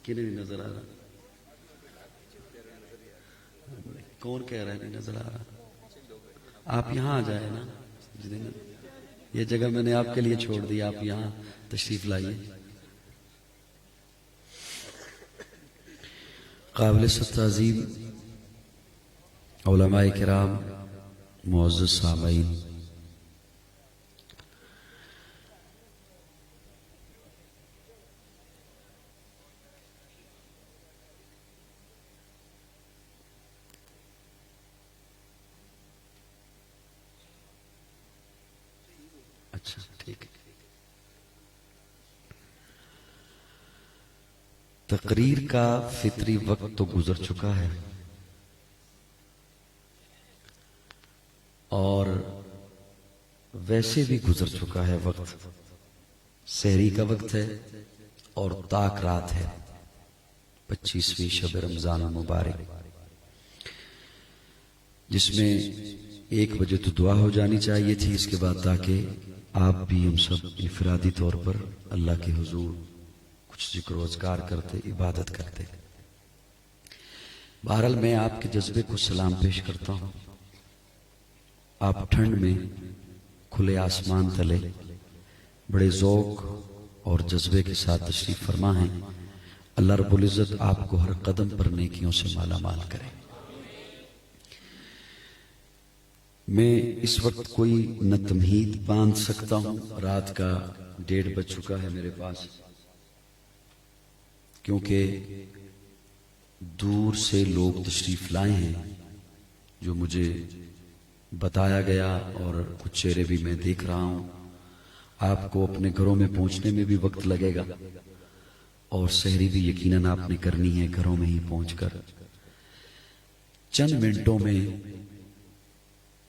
کنہیں نہیں نظر آ رہا؟ کون کہہ رہا ہے نہیں نظر آ رہا؟ آپ یہاں آ جائیں نا، یہ جگہ میں نے آپ کے لیے چھوڑ دی، آپ یہاں تشریف لائیے۔ قابل تعظیم علماء کرام، معزز سامعین، اچھا ٹھیک ہے۔ تقریر کا فطری وقت تو گزر چکا ہے اور ویسے بھی گزر چکا ہے وقت، سحری کا وقت ہے اور تاک رات ہے، 25ویں شب رمضان المبارک، جس میں 1 بجے تو دعا ہو جانی چاہیے تھی اس کے بعد، تاکہ آپ بھی ہم سب انفرادی طور پر اللہ کے حضور کچھ ذکر و اذکار کرتے، عبادت کرتے۔ بہرحال میں آپ کے جذبے کو سلام پیش کرتا ہوں۔ آپ ٹھنڈ میں کھلے آسمان تلے بڑے ذوق اور جذبے کے ساتھ تشریف فرما ہیں۔ اللہ رب العزت آپ کو ہر قدم پر نیکیوں سے مالا مال کرے۔ میں اس وقت کوئی نہ تمہید باندھ سکتا ہوں، رات کا 1:30 بج چکا ہے میرے پاس، کیونکہ دور سے لوگ تشریف لائے ہیں جو مجھے بتایا گیا، اور کچھ چہرے بھی میں دیکھ رہا ہوں۔ آپ کو اپنے گھروں میں پہنچنے میں بھی وقت لگے گا اور سحری بھی یقیناً آپ نے کرنی ہے گھروں میں ہی پہنچ کر۔ چند منٹوں میں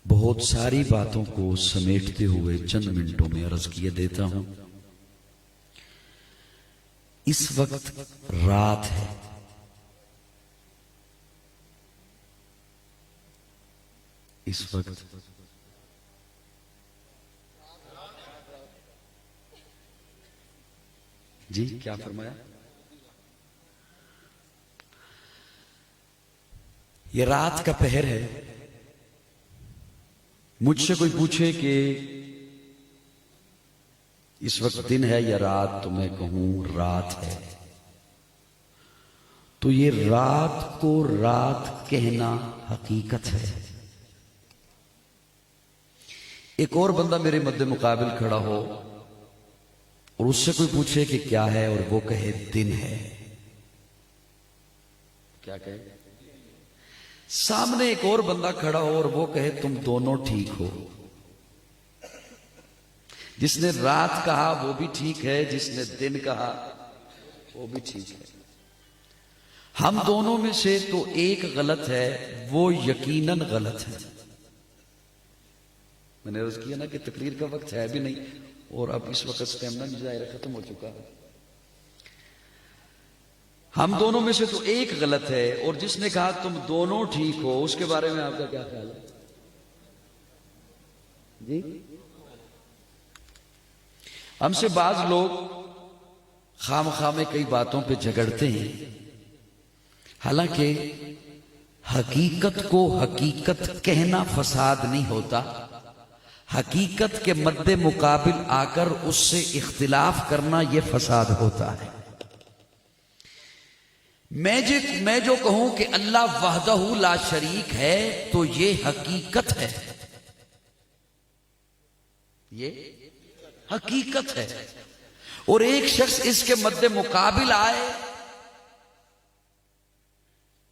بہت ساری باتوں کو سمیٹتے ہوئے چند منٹوں میں عرض کیے دیتا ہوں۔ اس وقت رات ہے، اس وقت جی کیا فرمایا؟ یہ رات کا پہر ہے۔ مجھ سے کوئی پوچھے کہ اس وقت دن ہے یا رات، تو میں کہوں رات ہے، تو یہ رات کو رات کہنا حقیقت ہے۔ ایک اور بندہ میرے مد مقابل کھڑا ہو اور اس سے کوئی پوچھے کہ کیا ہے، اور وہ کہے دن ہے، کیا کہے؟ سامنے ایک اور بندہ کھڑا ہو اور وہ کہے تم دونوں ٹھیک ہو۔ جس نے رات کہا وہ بھی ٹھیک ہے، جس نے دن کہا وہ بھی ٹھیک ہے۔ ہم دونوں میں سے تو ایک غلط ہے، وہ یقیناً غلط ہے۔ میں نے عرض کیا نا کہ تقریر کا وقت ہے بھی نہیں، اور اب اس وقت اسٹیمنا بھی ظاہر ختم ہو چکا ہے۔ ہم دونوں میں سے تو ایک غلط ہے، اور جس نے کہا تم دونوں ٹھیک ہو، اس کے بارے میں آپ کا کیا خیال ہے؟ جی ہم سے بعض لوگ خام خواہ میں کئی باتوں پہ جھگڑتے ہیں، حالانکہ حقیقت کو حقیقت کہنا فساد نہیں ہوتا، حقیقت کے مد مقابل آ کر اس سے اختلاف کرنا یہ فساد ہوتا ہے۔ میں جو کہوں کہ اللہ وحدہ لا شریک ہے تو یہ حقیقت ہے، یہ حقیقت ہے، اور ایک شخص اس کے مد مقابل آئے،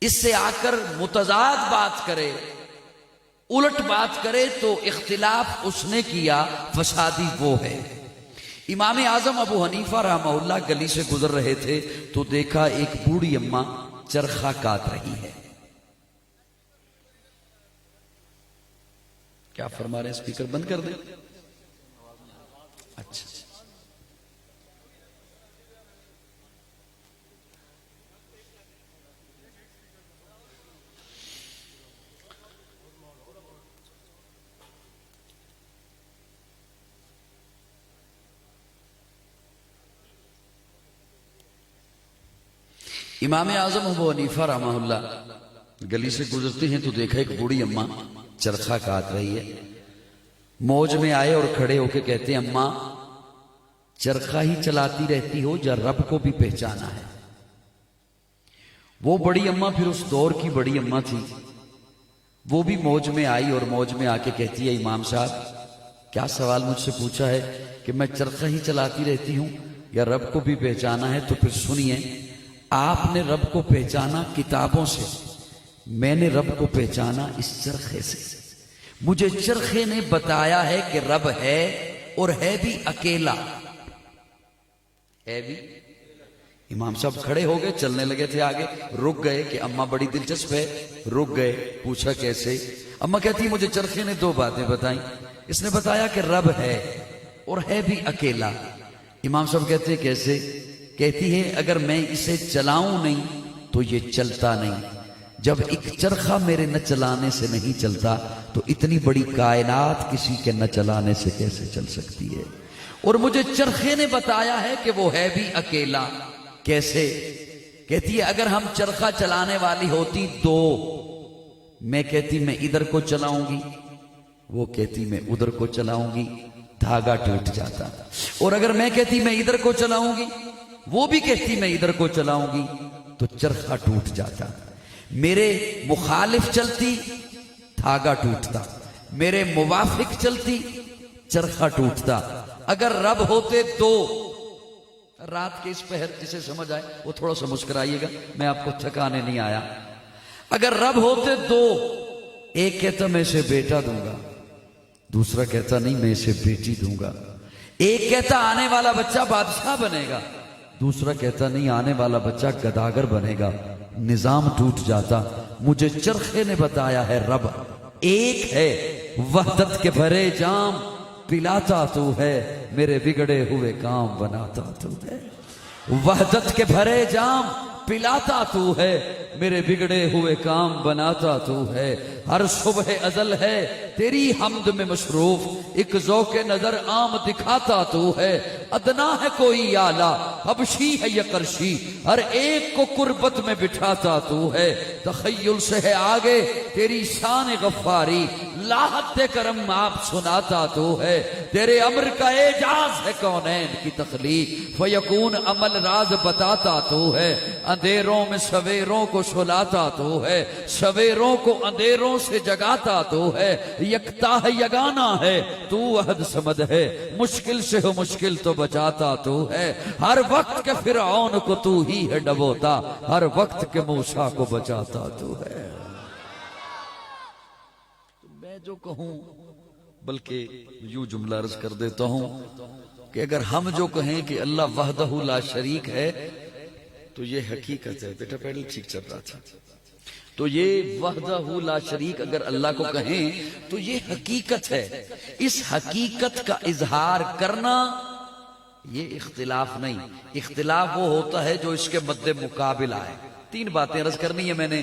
اس سے آ کر متضاد بات کرے، الٹ بات کرے، تو اختلاف اس نے کیا، فسادی وہ ہے۔ امام اعظم ابو حنیفہ رحمہ اللہ گلی سے گزر رہے تھے تو دیکھا ایک بوڑھی اماں چرخہ کاٹ رہی ہے۔ کیا فرما رہے ہیں؟ اسپیکر بند کر دیں؟ اچھا امام اعظم ابو حنیفہ رحمہ اللہ گلی سے گزرتے ہیں تو دیکھا ایک بوڑھی اماں چرخہ کاٹ رہی ہے. موج میں آئے اور کھڑے ہو کے کہتے ہیں اماں چرخہ ہی چلاتی رہتی ہو یا رب کو بھی پہچانا ہے؟ وہ بڑی اماں پھر اس دور کی بڑی اماں تھی، وہ بھی موج میں آئی اور موج میں آ کے کہتی ہے امام صاحب کیا سوال مجھ سے پوچھا ہے کہ میں چرخہ ہی چلاتی رہتی ہوں یا رب کو بھی پہچانا ہے؟ تو پھر سنیے، آپ نے رب کو پہچانا کتابوں سے، میں نے رب کو پہچانا اس چرخے سے. مجھے چرخے نے بتایا ہے کہ رب ہے اور ہے بھی اکیلا ہے بھی. امام صاحب کھڑے ہو گئے، چلنے لگے تھے آگے، رک گئے کہ اماں بڑی دلچسپ ہے، رک گئے، پوچھا کیسے؟ اماں کہتی مجھے چرخے نے دو باتیں بتائیں، اس نے بتایا کہ رب ہے اور ہے بھی اکیلا. امام صاحب کہتے ہیں کیسے؟ کہتی ہے اگر میں اسے چلاؤں نہیں تو یہ چلتا نہیں. جب ایک چرخہ میرے نہ چلانے سے نہیں چلتا تو اتنی بڑی کائنات کسی کے نہ چلانے سے کیسے چل سکتی ہے؟ اور مجھے چرخے نے بتایا ہے کہ وہ ہے بھی اکیلا. کیسے؟ کہتی ہے اگر ہم چرخہ چلانے والی ہوتی دو، میں کہتی میں ادھر کو چلاؤں گی، وہ کہتی میں ادھر کو چلاؤں گی، دھاگا ٹوٹ جاتا. اور اگر میں کہتی میں ادھر کو چلاؤں گی، وہ بھی کہتی میں ادھر کو چلاؤں گی، تو چرخہ ٹوٹ جاتا. میرے مخالف چلتی دھاگا ٹوٹتا، میرے موافق چلتی چرخہ ٹوٹتا. اگر رب ہوتے دو، رات کے اس پہر جسے سمجھ آئے وہ تھوڑا سا مسکرائیے گا، میں آپ کو تھکانے نہیں آیا. اگر رب ہوتے دو، ایک کہتا میں اسے بیٹا دوں گا، دوسرا کہتا نہیں میں اسے بیٹی دوں گا. ایک کہتا آنے والا بچہ بادشاہ بنے گا، دوسرا کہتا نہیں آنے والا بچہ گداگر بنے گا. نظام ٹوٹ جاتا. مجھے چرخے نے بتایا ہے رب ایک ہے، وحدت کے بھرے جام پلاتا تو ہے، میرے بگڑے ہوئے کام بناتا تو ہے. وحدت کے بھرے جام پلاتا تو ہے، میرے بگڑے ہوئے کام بناتا تو ہے. ہر صبح ازل ہے تیری حمد میں مصروف، ایک ذوق نظر عام دکھاتا تو ہے. ادنا ہے کوئی اعلیٰ، حبشی ہے یا قرشی، ہر ایک کو قربت میں بٹھاتا تو ہے. تخیل سے ہے آگے تیری شان غفاری، لاحت کرم آپ سناتا تو ہے. تیرے امر کا اعجاز ہے کونین کی تخلیق، فیکون عمل راز بتاتا تو ہے. اندھیروں میں سویروں کو سلاتا تو ہے، سویروں کو اندھیروں سے جگاتا تو ہے. یکتا ہے یگانا ہے تو احد صمد ہے، مشکل سے ہو مشکل تو بچاتا تو ہے. ہر وقت کے فرعون کو تو ہی ہے ڈبوتا، ہر وقت کے موسیٰ کو بچاتا تو ہے. میں جو کہوں، بلکہ یوں جملہ عرض کر دیتا ہوں کہ اگر ہم جو کہیں کہ اللہ وحدہ لا شریک ہے تو یہ حقیقت ہے. بیٹا پیڈل ٹھیک چل رہا تھا. تو یہ وحدہ لا شریک اگر اللہ کو کہیں تو یہ حقیقت ہے. اس حقیقت کا اظہار کرنا یہ اختلاف نہیں. اختلاف وہ ہوتا ہے جو اس کے مد مقابل آئے. تین باتیں عرض کرنی ہے میں نے.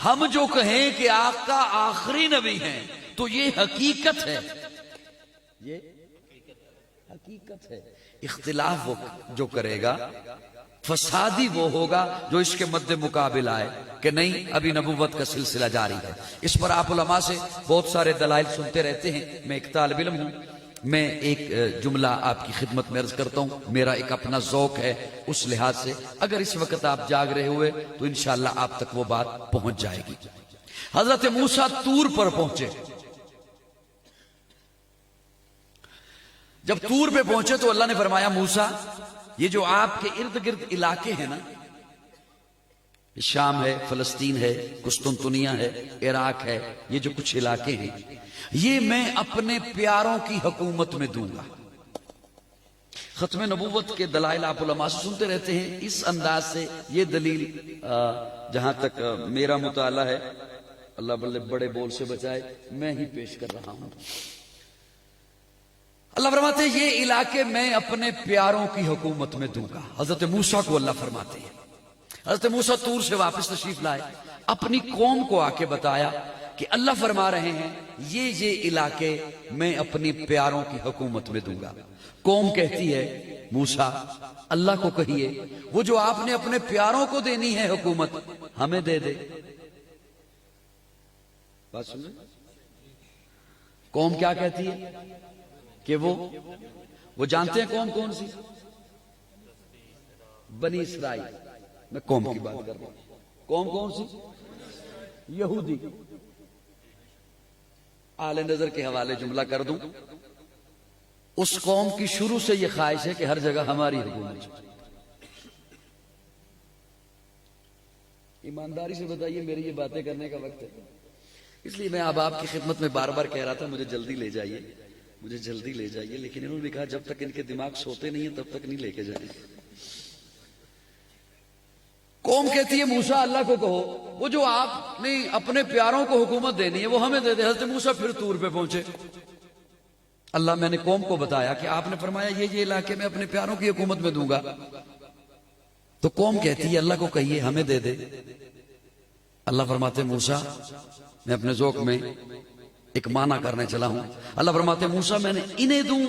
ہم جو کہیں کہ آقا آخری نبی ہیں تو یہ حقیقت ہے، یہ حقیقت ہے. اختلاف وہ جو کرے گا فسادی وہ ہوگا جو اس کے مد مقابل آئے کہ نہیں ابھی نبوت کا سلسلہ جاری ہے. اس پر آپ علماء سے بہت سارے دلائل سنتے رہتے ہیں. میں ایک طالب علم ہوں، میں ایک جملہ آپ کی خدمت میں عرض کرتا ہوں. میرا ایک اپنا ذوق ہے، اس لحاظ سے اگر اس وقت آپ جاگ رہے ہوئے تو انشاءاللہ آپ تک وہ بات پہنچ جائے گی. حضرت موسیٰ طور پر پہنچے. جب طور پہ پہنچے تو اللہ نے فرمایا موسیٰ یہ جو آپ کے ارد گرد علاقے ہیں نا، شام ہے، فلسطین ہے، قسطنطنیہ ہے، عراق ہے، یہ جو کچھ علاقے ہیں یہ میں اپنے پیاروں کی حکومت میں دوں گا. ختم نبوت کے دلائل آپ علماء سے سنتے رہتے ہیں. اس انداز سے یہ دلیل جہاں تک میرا مطالعہ ہے، اللہ بلے بڑے بول سے بچائے، میں ہی پیش کر رہا ہوں. اللہ فرماتے ہیں یہ علاقے میں اپنے پیاروں کی حکومت میں دوں گا. حضرت موسیٰ کو اللہ فرماتے ہیں. حضرت موسیٰ طور سے واپس تشریف لائے، اپنی قوم کو آ کے بتایا کہ اللہ فرما رہے ہیں یہ علاقے میں اپنی پیاروں کی حکومت میں دوں گا. قوم کہتی ہے موسیٰ اللہ کو کہیے وہ جو آپ نے اپنے پیاروں کو دینی ہے حکومت ہمیں دے دے. بات سن. قوم کیا کہتی ہے کہ وہ جانتے ہیں قوم کون سی؟ بنی اسرائیل. میں قوم کی بات کر رہا ہوں. قوم کون سی؟ یہودی. آل نظر کے حوالے جملہ کر دوں. اس قوم کی شروع سے یہ خواہش ہے کہ ہر جگہ ہماری حکومت. ایمانداری سے بتائیے میری یہ باتیں کرنے کا وقت ہے؟ اس لیے میں اب آپ کی خدمت میں بار بار کہہ رہا تھا مجھے جلدی لے جائیے مجھے جلدی لے جائیے، لیکن انہوں نے کہا جب تک ان کے دماغ سوتے نہیں ہیں تب تک نہیں لے کے جائیں. قوم کہتی ہے موسیٰ اللہ کو کہو وہ جو آپ نے اپنے پیاروں کو حکومت دینی ہے وہ ہمیں دے دے. حضرت موسیٰ پھر طور پہ پہنچے. اللہ میں نے قوم کو بتایا کہ آپ نے فرمایا یہ علاقے میں اپنے پیاروں کی حکومت میں دوں گا. تو قوم کہتی ہے اللہ کو کہیے ہمیں دے دے. اللہ فرماتے موسیٰ میں اپنے ذوق میں ایک معنی کرنے چلا ہوں. اللہ فرماتے موسیٰ میں نے انہیں دوں،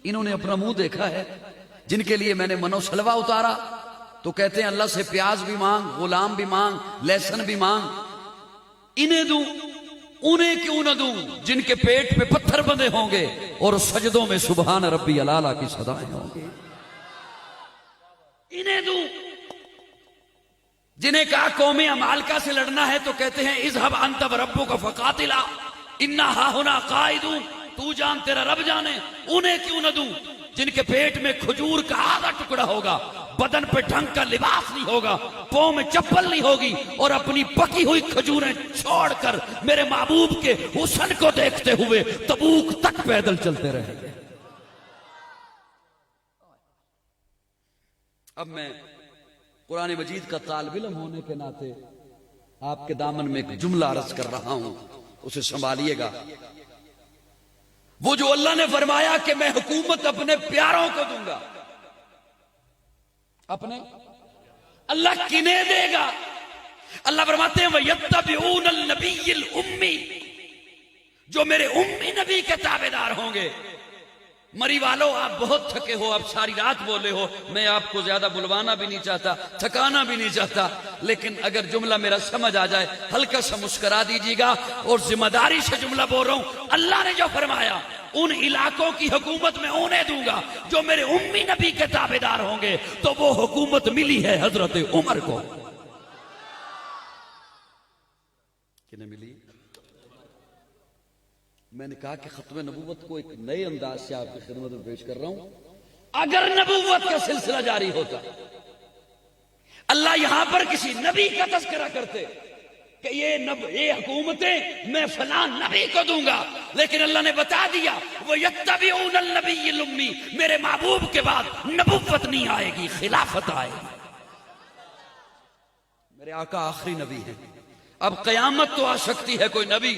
انہوں نے اپنا منہ دیکھا ہے جن کے لیے میں نے منو سلوا اتارا تو کہتے ہیں اللہ سے پیاز بھی مانگ، غلام بھی مانگ، لہسن بھی مانگ. انہیں دوں انہیں کیوں نہ دوں جن کے پیٹ پہ پتھر بندے ہوں گے اور سجدوں میں سبحان ربی العلیٰ کی صدائیں ہوں گی. انہیں دوں جنہیں کہا قوم عمالقہ سے لڑنا ہے تو کہتے ہیں اذهب انت وربک فقاتلا انا ہاہنا قاعدون، تو جان تیرا رب جانے. انہیں کیوں نہ دوں جن کے پیٹ میں کھجور کا آدھا ٹکڑا ہوگا، بدن پہ ڈھنگ کا لباس نہیں ہوگا، پاؤں میں چپل نہیں ہوگی اور اپنی پکی ہوئی کھجوریں چھوڑ کر میرے محبوب کے حسن کو دیکھتے ہوئے تبوک تک پیدل چلتے رہیں گے. اب میں قرآن مجید کا طالب علم ہونے کے ناطے آپ کے دامن میں ایک جملہ عرض کر رہا ہوں، اسے سنبھالیے گا. وہ جو اللہ نے فرمایا کہ میں حکومت اپنے پیاروں کو دوں گا، اپنے اللہ کنہیں دے گا؟ اللہ فرماتے ہیں وَيَتَّبِعُونَ النَّبِيِّ الْأُمِّي، جو میرے امی نبی کے تابعدار ہوں گے. مری والو آپ بہت تھکے ہو، آپ ساری رات بولے ہو، میں آپ کو زیادہ بلوانا بھی نہیں چاہتا، تھکانا بھی نہیں چاہتا، لیکن اگر جملہ میرا سمجھ آ جائے ہلکا سا مسکرا دیجیے گا. اور ذمہ داری سے جملہ بول رہا ہوں، اللہ نے جو فرمایا ان علاقوں کی حکومت میں انہیں دوں گا جو میرے امی نبی کے تابعدار ہوں گے. تو وہ حکومت ملی ہے حضرت عمر کو. کنہیں ملی؟ میں نے کہا کہ ختم نبوت کو ایک نئے انداز سے آپ کی خدمت میں پیش کر رہا ہوں. اگر نبوت کا سلسلہ جاری ہوتا، اللہ یہاں پر کسی نبی کا تذکرہ کرتے کہ یہ حکومتیں میں فلاں نبی کو دوں گا، لیکن اللہ نے بتا دیا وَيَتَّبِعُونَ النَّبِيِّ الْأُمِّي، میرے محبوب کے بعد نبوت نہیں آئے گی، خلافت آئے گی. میرے آقا آخری نبی ہیں. اب قیامت تو آ سکتی ہے، کوئی نبی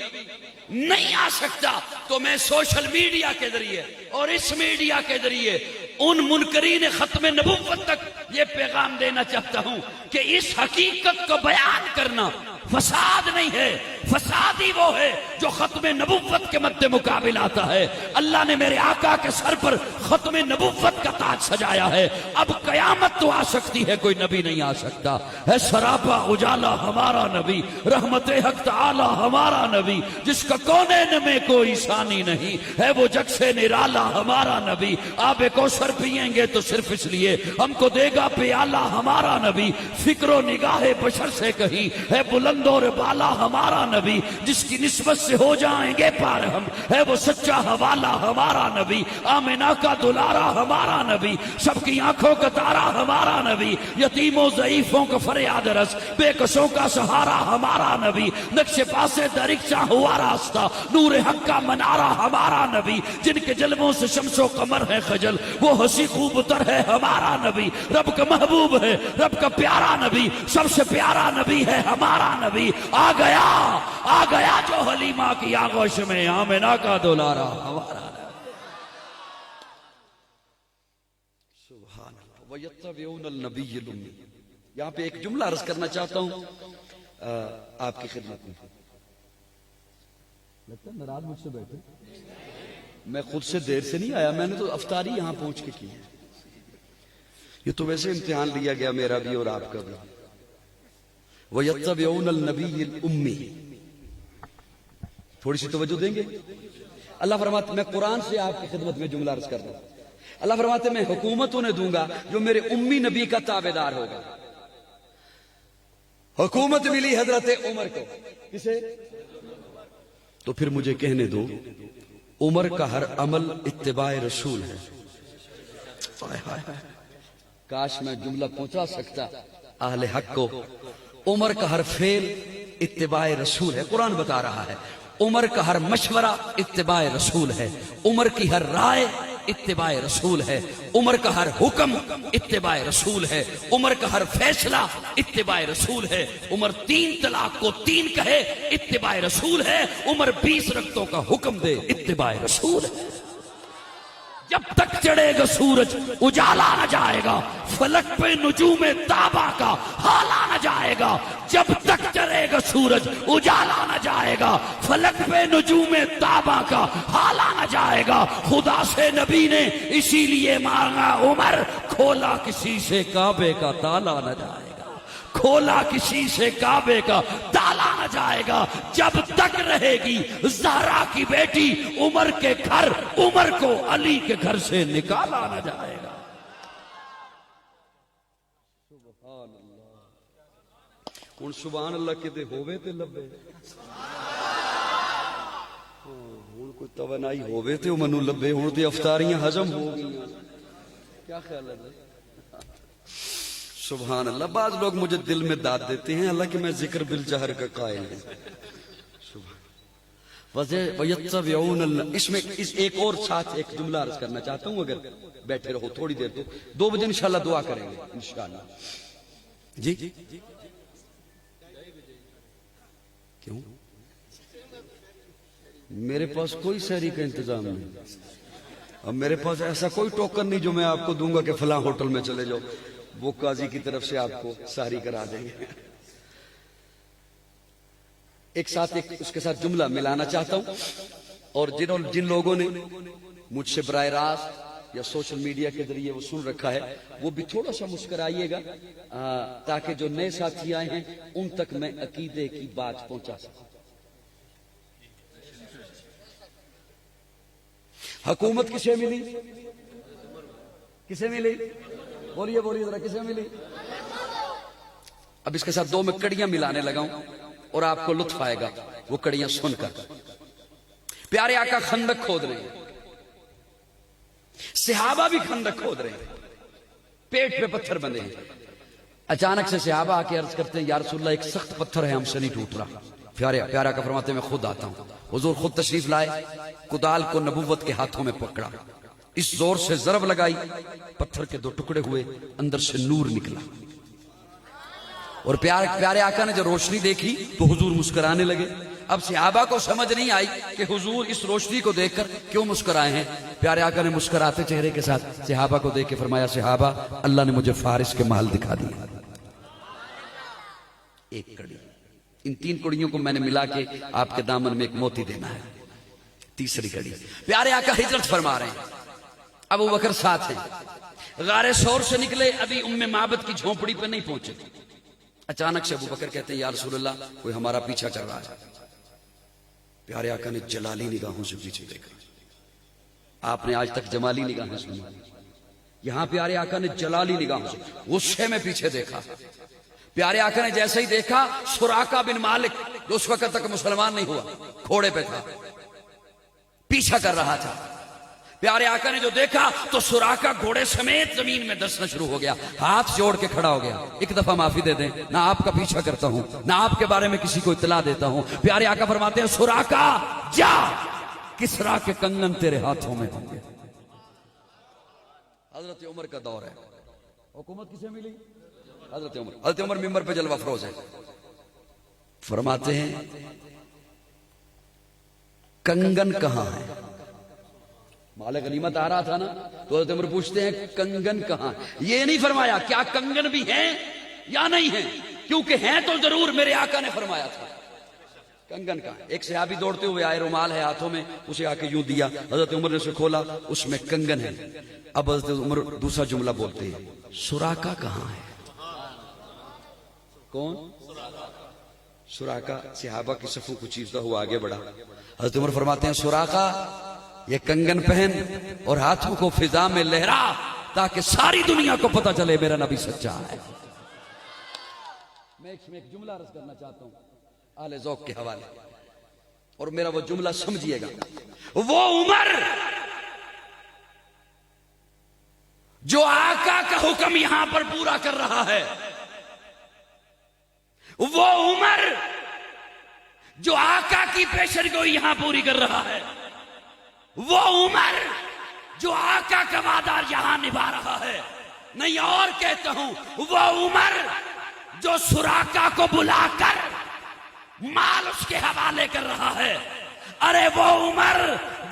نہیں آ سکتا. تو میں سوشل میڈیا کے ذریعے اور اس میڈیا کے ذریعے ان منکرین ختم نبوت تک یہ پیغام دینا چاہتا ہوں کہ اس حقیقت کو بیان کرنا فساد نہیں ہے. فساد ہی وہ ہے جو ختم نبوت کے مد مقابل آتا ہے. اللہ نے میرے آقا کے سر پر ختم نبوت کا تاج سجایا ہے. اب قیامت تو آ سکتی ہے، کوئی نبی نہیں آ سکتا. ہے سراپا اجالا ہمارا نبی، رحمت حق تعالی ہمارا نبی، جس کا کونین میں کوئی ثانی نہیں ہے، وہ جگ سے نرالا ہمارا نبی. آب کوثر پئیں گے تو صرف اس لیے ہم کو دے گا پیالہ ہمارا نبی. فکر و نگاہ بشر سے کہیں ہے بلند اور بالا ہمارا نبی، جس کی نسبت سے ہو جائیں گے پار ہم، ہے وہ سچا حوالہ ہمارا نبی. آمنہ کا دلارا ہمارا نبی، سب کی آنکھوں کا تارا ہمارا نبی. یتیموں ضعیفوں کا فریاد رس، بے کسوں کا سہارا ہمارا نبی. نقش پاسے درکچہ ہوا راستہ، نور حق کا منارہ ہمارا نبی. جن کے جلووں سے شمس و قمر ہے خجل، وہ ہنسی خوب تر ہے ہمارا نبی. رب کا محبوب ہے، رب کا پیارا نبی، سب سے پیارا نبی ہے ہمارا نبی. آ گیا جو حلیمہ کی آغوش میں، آمنہ کا دولارا ہمارا نبی. سبحان اللہ. وَيَتَّبِعُونَ النَّبِيِّ الْأُمِّيَّ. یہاں پہ ایک جملہ عرض کرنا چاہتا ہوں آپ کی خدمت میں. لگتا ہے ناراض مجھ سے بیٹھے. میں خود سے دیر سے نہیں آیا، میں نے تو افطاری یہاں پہنچ کے کی ہے. یہ تو ویسے امتحان لیا گیا میرا بھی اور آپ کا بھی. وَيَتَّبِعُونَ النَّبِيِّ الْأُمِّيِّ. تھوڑی سی توجہ دیں گے. اللہ فرماتے میں قرآن سے آپ کی خدمت میں جملہ عرض کر دوں. اللہ فرماتے میں حکومت انہیں دوں گا جو میرے امی نبی کا تابعدار ہوگا. حکومت ملی حضرت عمر کو. کسے؟ تو پھر مجھے کہنے دو عمر کا ہر عمل اتباع رسول ہے. کاش میں جملہ پہنچا سکتا اہل حق کو. عمر کا ہر فعل اتباع رسول ہے. قرآن بتا رہا ہے عمر کا ہر مشورہ اتباع رسول ہے. عمر کی ہر رائے اتباع رسول ہے. عمر کا ہر حکم اتباع رسول ہے. عمر کا ہر فیصلہ اتباع رسول ہے. عمر 3 طلاق کو 3 کہے اتباع رسول ہے. عمر 20 رکعتوں کا حکم دے اتباع رسول ہے. جب تک چڑھے گا سورج اجالا نہ جائے گا. فلک پہ نجوم تابا کا حالا نہ جائے گا. جب تک چڑھے گا سورج اجالا نہ جائے گا. فلک پہ نجوم تابا کا حالا نہ جائے گا. خدا سے نبی نے اسی لیے مانگا عمر کھولا کسی سے کعبے کا تالا نہ جائے گا. کھولا کسی سے کعبے کا تالا نہ جائے گا. جب تک رہے گی زہرا کی بیٹی عمر کے گھر عمر کو علی کے گھر سے نکالا نہ جائے گا. سبحان اللہ. ہن سبحان اللہ کتے ہووے تے لبے. ہن کوئی توانائی ہووے تے منو لبے. ہن تے افطاریاں ہضم ہو گئیاں. کیا خیال ہے؟ سبحان اللہ. بعض لوگ مجھے دل میں داد دیتے ہیں حالانکہ میں ذکر بالجہر کا قائل ہوں. اس میں ایک اور ساتھ ایک جملہ عرض کرنا چاہتا ہوں. اگر بیٹھے رہو تھوڑی دیر تو 2 بجے انشاءاللہ دعا کریں گے انشاءاللہ. جی کیوں؟ میرے پاس کوئی سحری کا انتظام نہیں. اب میرے پاس ایسا کوئی ٹوکن نہیں جو میں آپ کو دوں گا کہ فلاں ہوٹل میں چلے جاؤ. وہ قاضی کی طرف سے آپ کو سحری کرا دیں گے. ایک ساتھ اس کے ساتھ جملہ ملانا چاہتا ہوں. اور جن لوگوں نے مجھ سے براہ راست یا سوشل میڈیا کے ذریعے وہ سن رکھا ہے وہ بھی تھوڑا سا مسکرائیے گا تاکہ جو نئے ساتھی آئے ہیں ان تک میں عقیدے کی بات پہنچا سکوں. حکومت کسے ملی؟ کسے ملی؟ بولیے بولیے ذرا کسے ملی؟ اب اس کے ساتھ 2 میں کڑیاں ملانے لگا ہوں اور آپ کو لطف آئے گا وہ کڑیاں سن کر. پیارے آقا خندق کھود رہے ہیں. صحابہ بھی خندق کھود رہے ہیں. پیٹ پہ پتھر بندے ہیں. اچانک سے صحابہ آ کے عرض کرتے ہیں یا رسول اللہ ایک سخت پتھر ہے ہم سے نہیں ٹوٹ رہا. پیارے آقا فرماتے ہیں میں خود آتا ہوں. حضور خود تشریف لائے. کدال کو نبوت کے ہاتھوں میں پکڑا. اس زور سے ضرب لگائی پتھر کے 2 ٹکڑے ہوئے. اندر سے نور نکلا. اور پیارے آقا نے جو روشنی دیکھی تو حضور مسکرانے لگے. اب صحابہ کو سمجھ نہیں آئی کہ حضور اس روشنی کو دیکھ کر کیوں مسکرائے ہیں. پیارے آقا نے مسکراتے چہرے کے ساتھ صحابہ کو دیکھ کے فرمایا صحابہ اللہ نے مجھے فارس کے محل دکھا دیا. ایک کڑی. ان 3 کڑیوں کو میں نے ملا کے آپ کے دامن میں ایک موتی دینا ہے. تیسری کڑی. پیارے آقا ہجرت فرما رہے ہیں. ابو بکر ساتھ ہیں. غار ثور سے نکلے ابھی ام معبد کی جھونپڑی پہ نہیں پہنچے. اچانک سے ابو بکر کہتے ہیں یا رسول اللہ کوئی ہمارا پیچھا چل رہا ہے. پیارے آقا نے جلالی نگاہوں سے پیچھے دیکھا. آپ نے آج تک جمالی نگاہیں سنی. یہاں پیارے آقا نے جلالی نگاہوں سے غصے میں پیچھے دیکھا. پیارے آقا نے جیسے ہی دیکھا سراقہ بن مالک جو اس وقت تک مسلمان نہیں ہوا گھوڑے پہ تھا پیچھا کر رہا تھا. پیارے آقا نے جو دیکھا تو سراقہ گھوڑے سمیت زمین میں دسنا شروع ہو گیا. ہاتھ جوڑ کے کھڑا ہو گیا. ایک دفعہ معافی دے دیں نہ آپ کا پیچھا کرتا ہوں نہ آپ کے بارے میں کسی کو اطلاع دیتا ہوں. پیارے آقا فرماتے ہیں سراقہ جا کسرا کے کنگن تیرے ہاتھوں میں ہوں گے. حضرت عمر کا دور ہے. حکومت کسے ملی؟ حضرت عمر ممبر پہ جلوہ افروز ہے. فرماتے ہیں کنگن کہاں ہے؟ مال غنیمت آ رہا تھا نا تو حضرت عمر پوچھتے ہیں کنگن کہاں. یہ نہیں فرمایا کیا کنگن بھی ہیں یا نہیں ہیں کیونکہ ہیں تو ضرور میرے آقا نے فرمایا تھا کنگن کا ایک صحابی دوڑتے ہوئے آئے، رومال ہے ہاتھوں میں، اسے آ کے یوں دیا، حضرت عمر نے اسے کھولا، اس میں کنگن ہے۔ اب حضرت عمر دوسرا جملہ بولتے ہیں، سراقہ کہاں ہے؟ کون؟ سراقہ صحابہ کی صفوں کو چیرتا ہوا آگے بڑھا۔ حضرت عمر فرماتے ہیں، سراقہ یہ کنگن پہن اور ہاتھوں کو فضا میں لہرا تاکہ ساری دنیا کو پتہ چلے میرا نبی سچا ہے۔ میں ایک جملہ عرض کرنا چاہتا ہوں اہل ذوق کے حوالے، اور میرا وہ جملہ سمجھیے گا۔ وہ عمر جو آقا کا حکم یہاں پر پورا کر رہا ہے، وہ عمر جو آقا کی پیشن کو یہاں پوری کر رہا ہے، وہ عمر جو آقا کا وعدہ یہاں نبھا رہا ہے، نہیں اور کہتا ہوں وہ عمر جو سراقہ کو بلا کر مال اس کے حوالے کر رہا ہے، ارے وہ عمر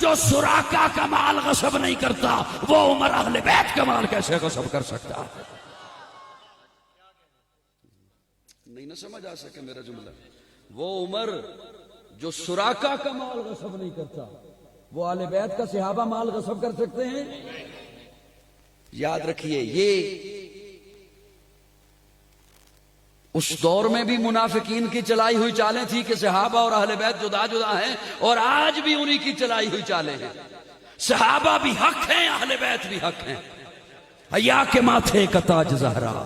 جو سراقہ کا مال غصب نہیں کرتا، وہ عمر اہل بیت کا مال کیسے غصب کر سکتا ہے؟ نہیں نہ سمجھ آ سکے میرا جملہ۔ وہ عمر جو سراقہ کا مال غصب نہیں کرتا، وہ اہل بیت کا صحابہ مال غصب کر سکتے ہیں؟ یاد رکھیے، یہ اس دور میں بھی منافقین کی چلائی ہوئی چالیں تھی کہ صحابہ اور اہل بیت جدا جدا ہیں، اور آج بھی انہی کی چلائی ہوئی چالیں ہیں۔ صحابہ بھی حق ہیں، اہل بیت بھی حق ہیں۔ حیا کے ماتھے کا تاج زہرا،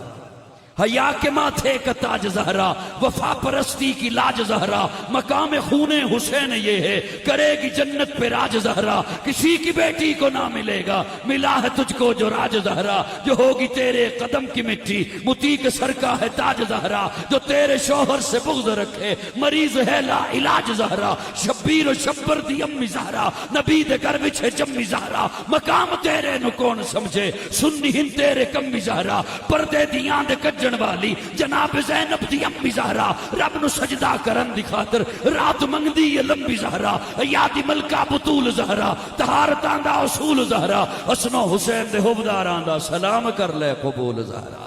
حیا کے ماتھے کا تاج زہرا، وفا پرستی کی لاج زہرا، مقام خون حسین یہ ہے، کرے گی جنت پہ راج زہرا، کسی کی بیٹی کو نہ ملے گا ملا ہے تجھ کو جو راج زہرا، جو ہوگی تیرے قدم کی مٹی متی کے سر کا ہے تاج زہرا، جو تیرے شوہر سے بغض رکھے مریض ہے لا علاج زہرا، شبیر و شبر دی امی زہرا، نبی دے گھر وچ ہے جمی زہرا، مقام تیرے نو کون سمجھے سنی ہن تیرے کمی زہرا، پردے دیاں دے کجن والی جناب زینب دی امی زہرا، رب نو سجدہ کرن دی خاطر رات منگدی یہ لمبی زہرا، یادی ملکہ بطول زہرا، طہارتاں دا اصول زہرا، حسن و حسین دے حبداراں دا سلام کر لے قبول زہرا۔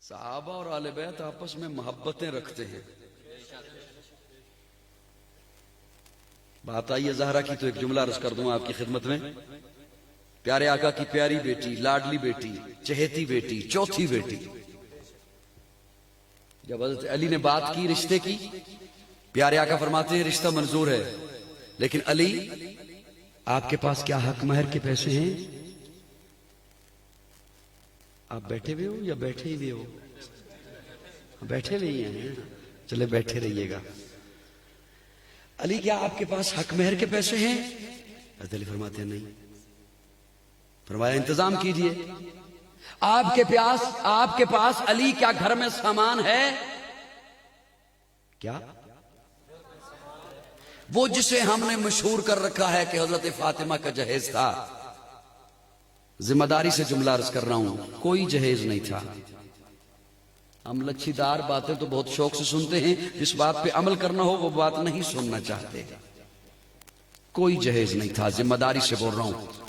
صحابہ اور اہل بیت آپس میں محبتیں رکھتے ہیں۔ بات آئی ہے زہرا کی تو ایک جملہ عرض کر دوں آپ کی خدمت میں۔ پیارے آقا کی پیاری بیٹی، لاڈلی بیٹی، چہیتی بیٹی، چوتھی بیٹی، جب حضرت علی نے بات کی رشتے کی، پیارے آقا فرماتے ہیں رشتہ منظور ہے، لیکن علی آپ کے پاس کیا حق مہر کے پیسے ہیں؟ آپ بیٹھے ہوئے ہو یا بیٹھے ہوئے ہو؟ بیٹھے ہوئے ہیں، چلے بیٹھے رہیے گا۔ علی کیا آپ کے پاس حق مہر کے پیسے ہیں؟ حضرت علی فرماتے ہیں نہیں۔ فرمایا انتظام کیجئے۔ آپ کے پاس علی کیا گھر میں سامان ہے؟ کیا؟ وہ جسے ہم نے مشہور کر رکھا ہے کہ حضرت فاطمہ کا جہیز تھا۔ ذمہ داری سے جملہ عرض کر رہا ہوں، کوئی جہیز نہیں تھا۔ ہم لچھی دار باتیں تو بہت شوق سے سنتے ہیں، جس بات پہ عمل کرنا ہو وہ بات نہیں سننا چاہتے۔ کوئی جہیز نہیں تھا، ذمہ داری سے بول رہا ہوں۔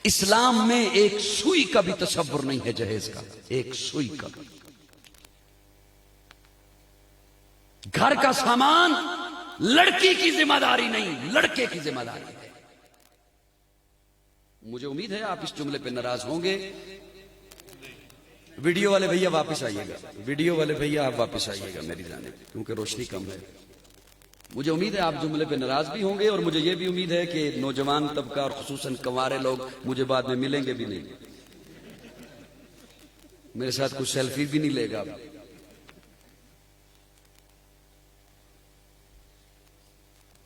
اسلام میں ایک سوئی کا بھی تصور نہیں ہے جہیز کا، ایک سوئی کا بھی۔ گھر کا سامان لڑکی کی ذمہ داری نہیں، لڑکے کی ذمہ داری ہے۔ مجھے امید ہے آپ اس جملے پہ ناراض ہوں گے۔ ویڈیو والے بھیا واپس آئیے گا، ویڈیو والے بھیا آپ واپس آئیے گا میری جانب، کیونکہ روشنی کم ہے۔ مجھے امید ہے آپ جملے پہ ناراض بھی ہوں گے، اور مجھے یہ بھی امید ہے کہ نوجوان طبقہ اور خصوصاً کنوارے لوگ مجھے بعد میں ملیں گے بھی نہیں، میرے ساتھ کچھ سیلفی بھی نہیں لے گا۔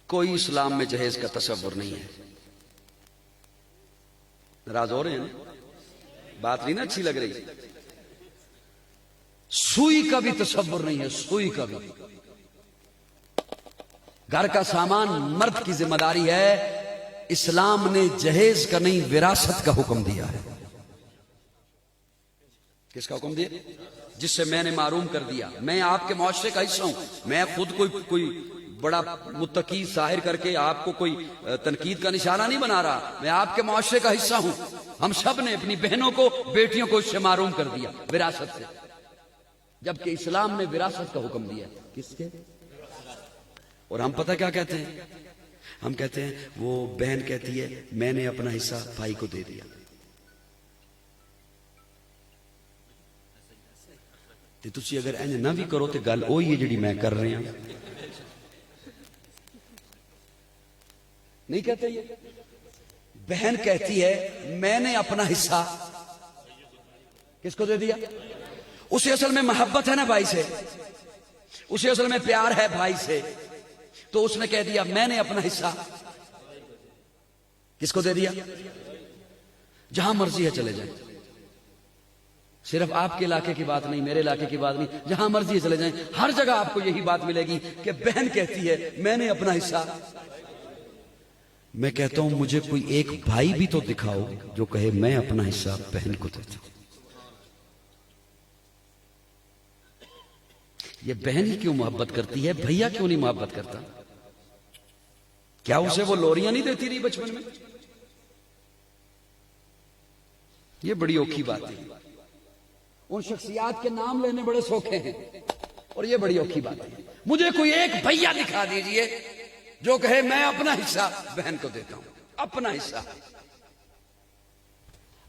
کوئی اسلام میں جہیز کا تصور نہیں ہے۔ ناراض ہو رہے ہیں؟ بات نہیں نا اچھی لگ رہی؟ سوئی کا بھی تصور نہیں ہے، سوئی کا بھی۔ گھر کا سامان مرد کی ذمہ داری ہے۔ اسلام نے جہیز کا نہیں، وراثت کا حکم دیا ہے۔ کس کا حکم دیا؟ جس سے میں نے معروم کر دیا۔ میں آپ کے معاشرے کا حصہ ہوں، میں خود کوئی بڑا متقی ظاہر کر کے آپ کو کوئی تنقید کا نشانہ نہیں بنا رہا، میں آپ کے معاشرے کا حصہ ہوں۔ ہم سب نے اپنی بہنوں کو، بیٹیوں کو اس سے معروم کر دیا، وراثت سے۔ جبکہ اسلام نے وراثت کا حکم دیا. کس کے؟ اور ہم پتہ کیا کہتے ہیں؟ ہم کہتے ہیں وہ بہن کہتی ہے میں نے اپنا حصہ بھائی کو دے دیا. تے تسی اگر انج نہ بھی کرو تے گل وہی ہے جڑی میں کر رہا ہوں. نہیں کہتے یہ؟ بہن کہتی ہے میں نے اپنا حصہ کس کو دے دیا؟ اسے اصل میں محبت ہے نا بھائی سے، اسے اصل میں پیار ہے بھائی سے، تو اس نے کہہ دیا میں نے اپنا حصہ کس کو دے دیا؟ جہاں مرضی ہے چلے جائیں. صرف آپ کے علاقے کی بات نہیں، میرے علاقے کی بات نہیں، جہاں مرضی ہے چلے جائیں، ہر جگہ آپ کو یہی بات ملے گی کہ بہن کہتی ہے میں نے اپنا حصہ. میں کہتا ہوں مجھے کوئی ایک بھائی بھی تو دکھاؤ جو کہے میں اپنا حصہ بہن کو دیتا ہوں. یہ بہن ہی کیوں محبت کرتی ہے، بھیا کیوں نہیں محبت کرتا؟ کیا اسے وہ لوریاں نہیں دیتی رہی بچپن میں؟ یہ بڑی اوکھی بات ہے. ان شخصیات کے نام لینے بڑے سوکھے ہیں اور یہ بڑی اوکھی بات ہے. مجھے کوئی ایک بھیا دکھا دیجئے جو کہے میں اپنا حصہ بہن کو دیتا ہوں، اپنا حصہ.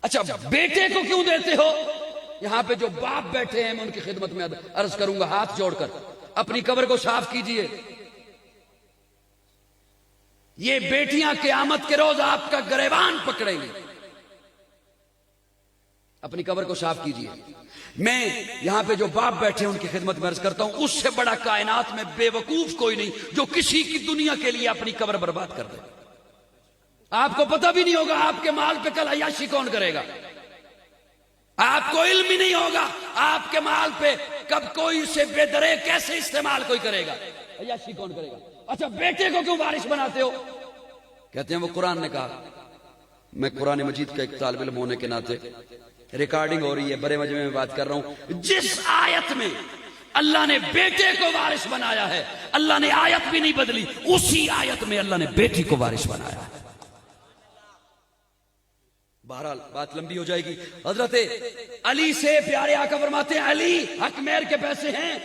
اچھا بیٹے کو کیوں دیتے ہو؟ یہاں پہ جو باپ بیٹھے ہیں میں ان کی خدمت میں عرض کروں گا ہاتھ جوڑ کر اپنی قبر کو صاف کیجئے. یہ بیٹیاں قیامت کے روز آپ کا گریبان پکڑیں گی. اپنی قبر کو صاف کیجئے. میں یہاں پہ جو باپ بیٹھے ہیں ان کی خدمت میں عرض کرتا ہوں اس سے بڑا کائنات میں بے وقوف کوئی نہیں جو کسی کی دنیا کے لیے اپنی قبر برباد کر دے. آپ کو پتہ بھی نہیں ہوگا آپ کے مال پہ کل عیاشی کون کرے گا. آپ کو علم ہی نہیں ہوگا آپ کے مال پہ کب کوئی اسے بے درے کیسے استعمال کوئی کرے گا، عیاشی کون کرے گا. اچھا بیٹے کو کیوں وارث بناتے ہو؟ کہتے ہیں وہ قرآن نے کہا. میں قرآن مجید کا ایک طالب علم ہونے کے ناطے ریکارڈنگ ہو رہی ہے بڑے مجمع میں بات کر رہا ہوں، جس آیت میں اللہ نے بیٹے کو وارث بنایا ہے اللہ نے آیت بھی نہیں بدلی، اسی آیت میں اللہ نے بیٹی کو وارث بنایا ہے. بہرحال بات لمبی ہو جائے گی. حضرت علی سے پیارے آقا فرماتے ہیں علی حق مہر کے پیسے ہیں